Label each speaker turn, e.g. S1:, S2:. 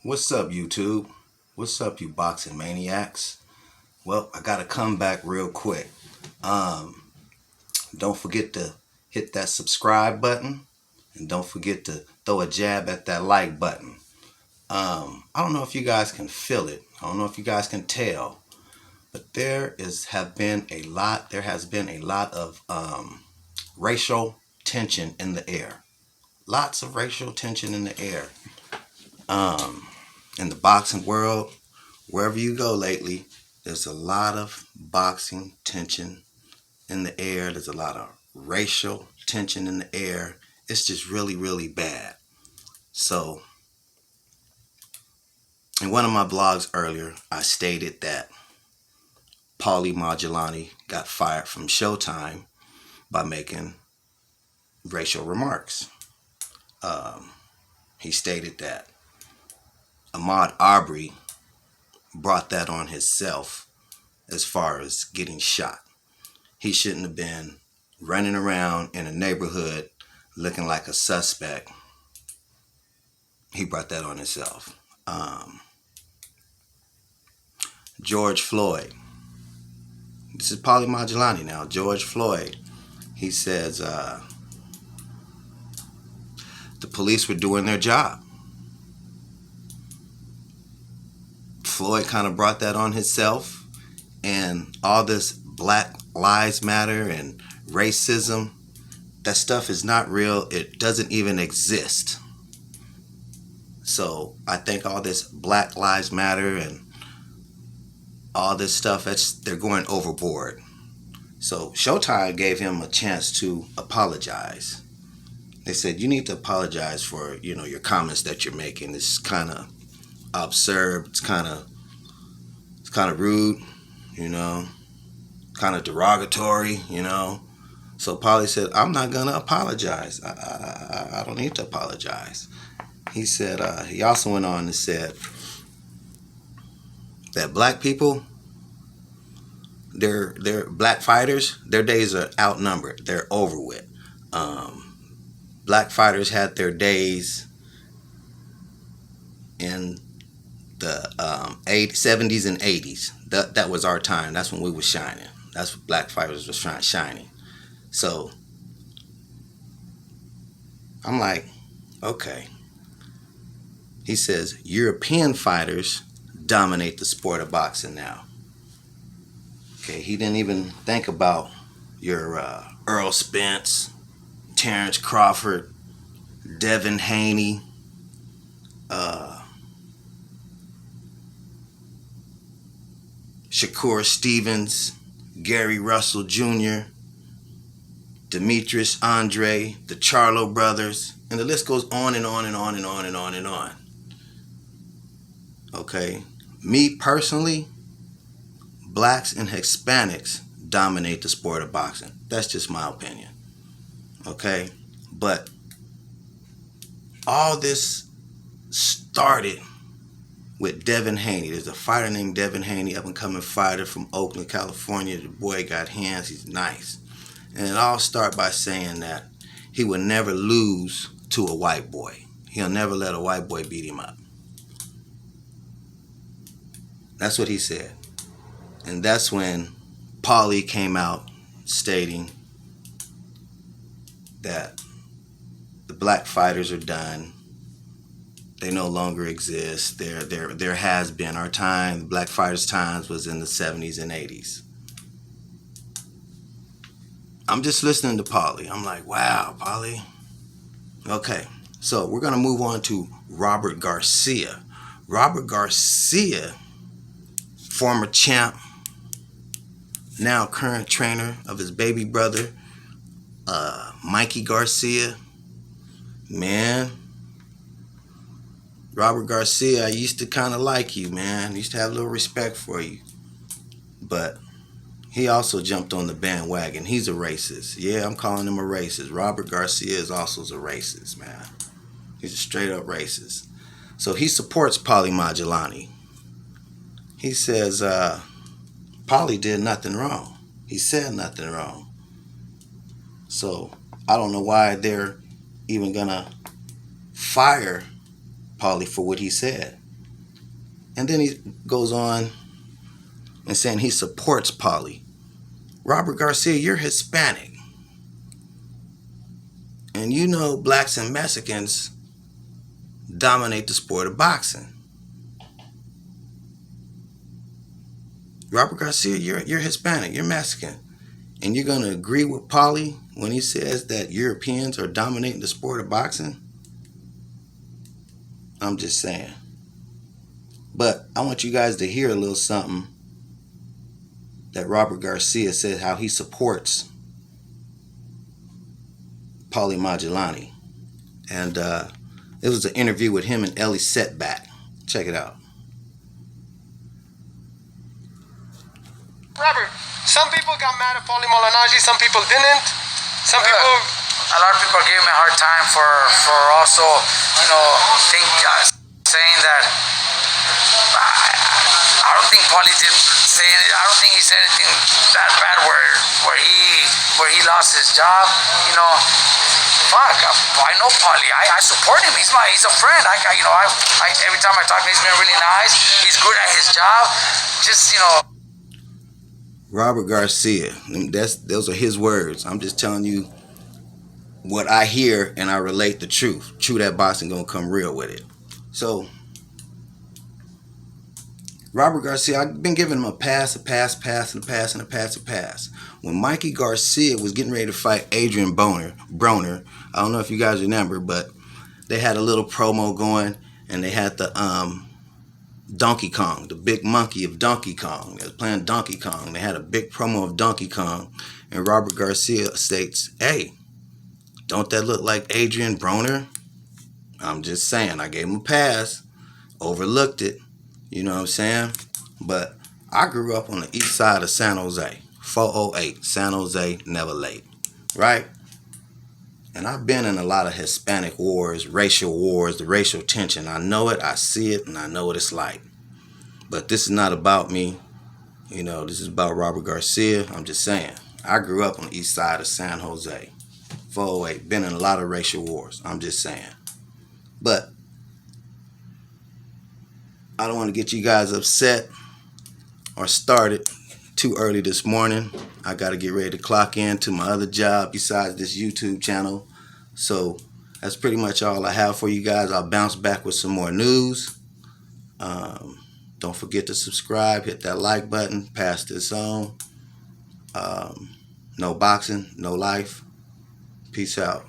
S1: What's up, YouTube? What's up, you boxing maniacs? Well, I gotta come back real quick. Um, don't forget to hit that subscribe button, and don't forget to throw a jab at that like button. I don't know if you guys can feel it. I don't know if you guys can tell, but there has been a lot of racial tension in the air. Lots of racial tension in the air. Um, in the boxing world, wherever you go lately, there's a lot of boxing tension in the air. There's a lot of racial tension in the air. It's just really, really bad. So, in one of my blogs earlier, I stated that Paulie got fired from Showtime by making racial remarks. Um, he stated that Ahmaud Arbery brought that on himself as far as getting shot. He shouldn't have been running around in a neighborhood looking like a suspect. He brought that on himself. George Floyd. This is Paulie now. George Floyd. He says the police were doing their job. Floyd kind of brought that on himself, and all this Black Lives Matter and racism, that stuff is not real. It doesn't even exist. So I think all this Black Lives Matter and all this stuff, they're going overboard. So Showtime gave him a chance to apologize. They said, you need to apologize for, your comments that you're making. It's kind of absurd. It's kind of rude, kind of derogatory, So Paulie said, I'm not going to apologize. I don't need to apologize. He said, he also went on and said that black people, they're black fighters, their days are outnumbered. They're over with. Black fighters had their days in the 70s and 80s. That was our time. That's when we were shining. That's what black fighters was shining. So I'm like, okay. He says European fighters dominate the sport of boxing now. Okay, he didn't even think about your Earl Spence, Terrence Crawford, Devin Haney, Shakur Stevens, Gary Russell Jr., Demetrius Andre, the Charlo brothers, and the list goes on and on and on and on and on and on. Okay, me personally, blacks and Hispanics dominate the sport of boxing. That's just my opinion. Okay, but all this started with Devin Haney. There's a fighter named Devin Haney, up and coming fighter from Oakland, California. The boy got hands. He's nice. And it all started by saying that he would never lose to a white boy. He'll never let a white boy beat him up. That's what he said. And that's when Paulie came out stating that the black fighters are done. They no longer exist. There has been our time. The black fighters' times was in the 70s and 80s. I'm just listening to Paulie. I'm like, wow, Paulie. Okay, so we're going to move on to Robert Garcia. Robert Garcia, former champ, now current trainer of his baby brother, Mikey Garcia. Man, Robert Garcia, I used to kind of like you, man. I used to have a little respect for you. But he also jumped on the bandwagon. He's a racist. Yeah, I'm calling him a racist. Robert Garcia is also a racist, man. He's a straight up racist. So he supports Paulie. He says Paulie did nothing wrong. He said nothing wrong. So I don't know why they're even gonna fire Paulie for what he said. And then he goes on and saying he supports Paulie. Robert Garcia, you're Hispanic. And you know blacks and Mexicans dominate the sport of boxing. Robert Garcia, you're Hispanic, you're Mexican. And you're going to agree with Paulie when he says that Europeans are dominating the sport of boxing? I'm just saying. But I want you guys to hear a little something that Robert Garcia said, how he supports Paulie Magellani. And it was an interview with him and Ellie Setback. Check it out.
S2: Robert, some people got mad at Paulie Malignaggi, some people didn't. Some people...
S3: A lot of people are giving me a hard time for also, saying that I don't think Paulie did say it. I don't think he said anything that bad where he lost his job. Fuck, I know Paulie. I support him. He's a friend. Every time I talk to him, he's been really nice. He's good at his job.
S1: Robert Garcia. Those are his words. I'm just telling you what I hear, and I relate the truth. True that boxing gonna come real with it. So Robert Garcia, I've been giving him a pass. When Mikey Garcia was getting ready to fight Adrian Broner, I don't know if you guys remember, but they had a little promo going, and they had the Donkey Kong, the big monkey of Donkey Kong. They was playing Donkey Kong. They had a big promo of Donkey Kong, and Robert Garcia states, "Hey, don't that look like Adrian Broner?" I'm just saying, I gave him a pass, overlooked it, you know what I'm saying? But I grew up on the east side of San Jose, 408, San Jose, never late, right? And I've been in a lot of Hispanic wars, the racial tension. I know it, I see it, and I know what it's like. But this is not about me. This is about Robert Garcia. I'm just saying, I grew up on the east side of San Jose, 408, been in a lot of racial wars. I'm just saying. But I don't want to get you guys upset or started too early this morning. I got to get ready to clock in to my other job besides this YouTube channel. So that's pretty much all I have for you guys. I'll bounce back with some more news. Don't forget to subscribe, hit that like button, pass this on. No boxing, no life. Peace out.